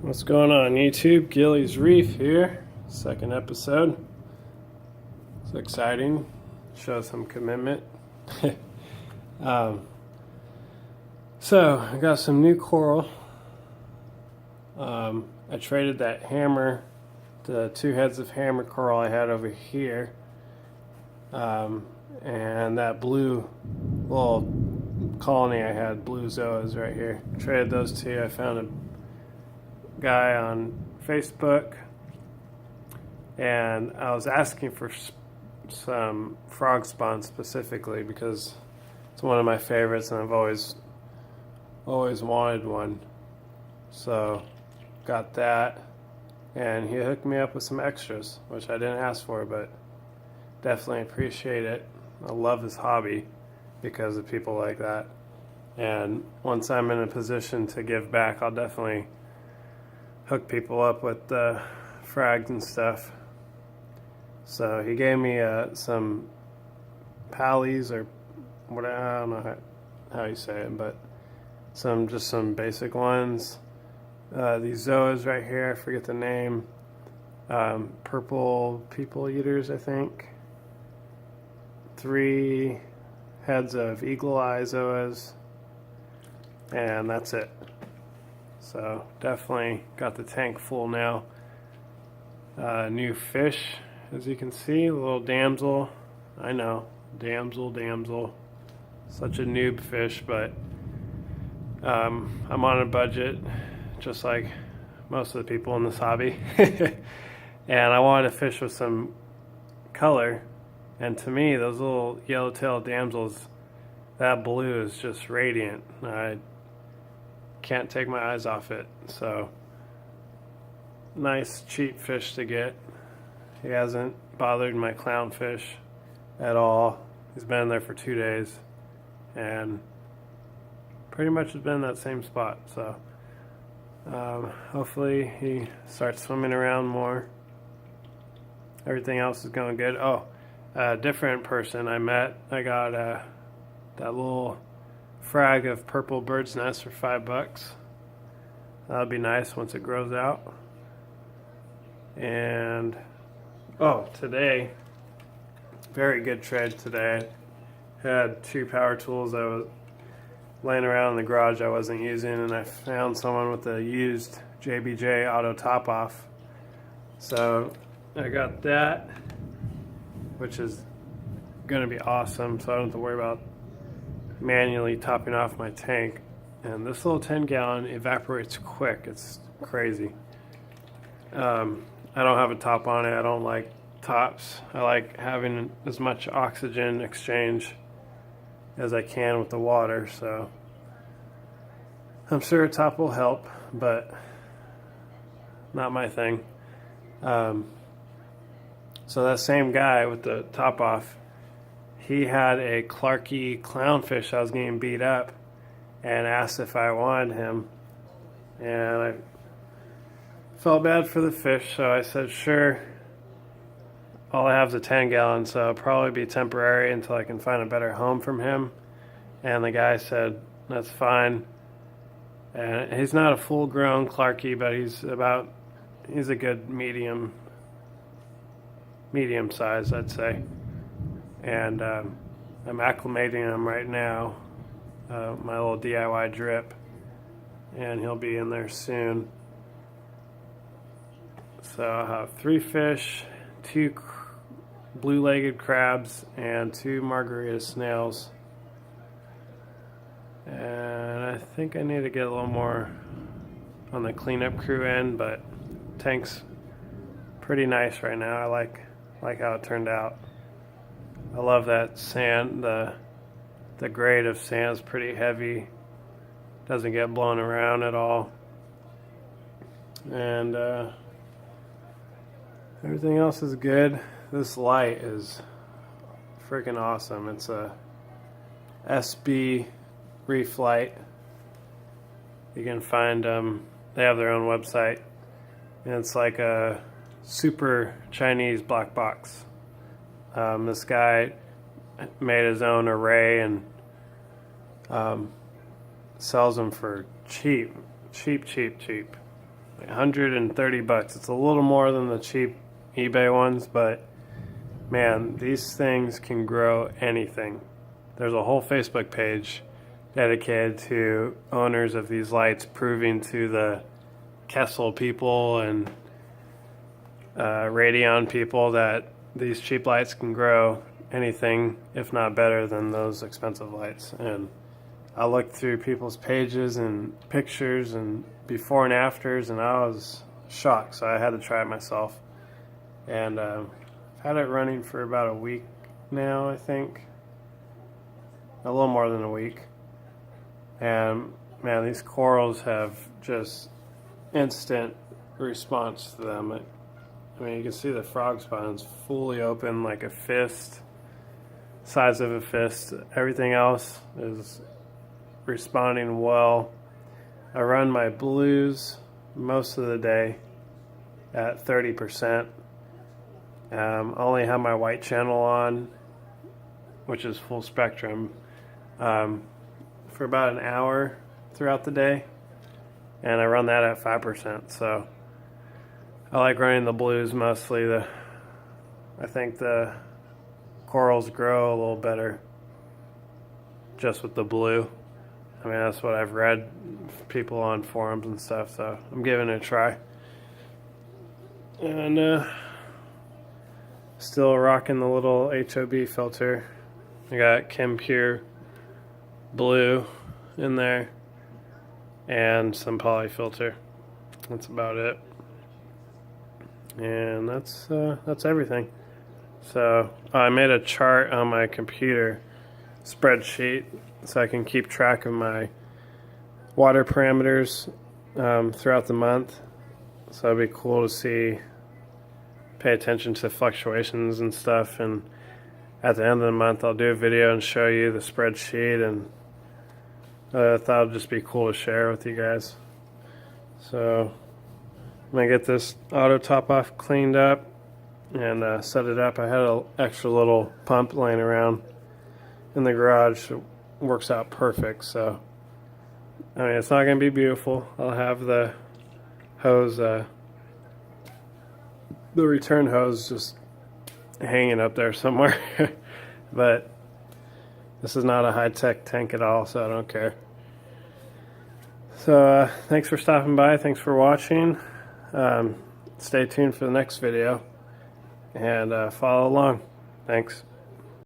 What's going on YouTube? Gilly's Reef here, second episode. It's exciting, shows some commitment. So I got some new coral. I traded that hammer, the 2 heads of hammer coral I had over here, and that blue little colony I had, blue zoas right here. Traded those two. I found a guy on Facebook, and I was asking for some frog spawn specifically because it's one of my favorites and I've always wanted one. So got that, and he hooked me up with some extras, which I didn't ask for, but definitely appreciate it. I love this hobby because of people like that, and once I'm in a position to give back, I'll definitely hook people up with frags and stuff. So he gave me some pallies, or what, I don't know how you say it, but just some basic ones. These zoas right here, I forget the name, purple people eaters, I think. 3 heads of eagle eye zoas, and that's it. So definitely got the tank full now. New fish, as you can see, a little damsel. I know, damsel. Such a noob fish, but I'm on a budget, just like most of the people in this hobby. And I wanted to fish with some color. And to me, those little yellow-tailed damsels, that blue is just radiant. I can't take my eyes off it. So nice cheap fish to get. He hasn't bothered my clownfish at all. He's been there for 2 days and pretty much has been in that same spot. So hopefully he starts swimming around more. Everything else is going good. Oh, a different person I met, I got that little frag of purple bird's nest for $5. That'll be nice once it grows out. And today, very good trade today. Had 2 power tools that was laying around in the garage I wasn't using, and I found someone with a used JBJ auto top off. So I got that, which is gonna be awesome, so I don't have to worry about manually topping off my tank. And this little 10-gallon evaporates quick. It's crazy. I don't have a top on it. I don't like tops. I like having as much oxygen exchange as I can with the water, so I'm sure a top will help, but not my thing. So that same guy with the top off, he had a Clarkie clownfish I was getting beat up and asked if I wanted him, and I felt bad for the fish, so I said sure. All I have is a 10-gallon, so it'll probably be temporary until I can find a better home from him. And the guy said that's fine. And he's not a full-grown Clarkie, but he's a good medium size, I'd say. And I'm acclimating him right now, my little DIY drip, and he'll be in there soon. So I'll have 3 fish, 2 blue-legged crabs, and 2 margarita snails. And I think I need to get a little more on the cleanup crew end, but tank's pretty nice right now. I like how it turned out. I love that sand. The grade of sand is pretty heavy. Doesn't get blown around at all. And everything else is good. This light is freaking awesome. It's a SB reef light. You can find they have their own website, and it's like a super Chinese black box. This guy made his own array and sells them for cheap. like $130. It's a little more than the cheap eBay ones, but man, these things can grow anything. There's a whole Facebook page dedicated to owners of these lights, proving to the Kessel people and Radeon people that these cheap lights can grow anything, if not better than those expensive lights. And I looked through people's pages and pictures and before and afters, and I was shocked, so I had to try it myself. And I've had it running for about a week now, I think. A little more than a week. And man, these corals have just instant response to them. I mean, you can see the frog spawn's fully open, like a fist, size of a fist. Everything else is responding well. I run my blues most of the day at 30%. I only have my white channel on, which is full spectrum, for about an hour throughout the day, and I run that at 5%. So I like running the blues mostly. I think the corals grow a little better just with the blue. I mean, that's what I've read, people on forums and stuff, so I'm giving it a try. And still rocking the little HOB filter. I got Chem Pure blue in there and some poly filter. That's about it. And that's everything. So I made a chart on my computer spreadsheet so I can keep track of my water parameters throughout the month. So it'd be cool to see, pay attention to fluctuations and stuff. And at the end of the month, I'll do a video and show you the spreadsheet, and I thought it'd just be cool to share with you guys. So I'm gonna get this auto top off cleaned up and set it up. I had an extra little pump laying around in the garage. It works out perfect. So I mean, it's not gonna be beautiful. I'll have the hose, the return hose, just hanging up there somewhere. But this is not a high-tech tank at all, so I don't care. So thanks for stopping by. Thanks for watching. Stay tuned for the next video and follow along. Thanks.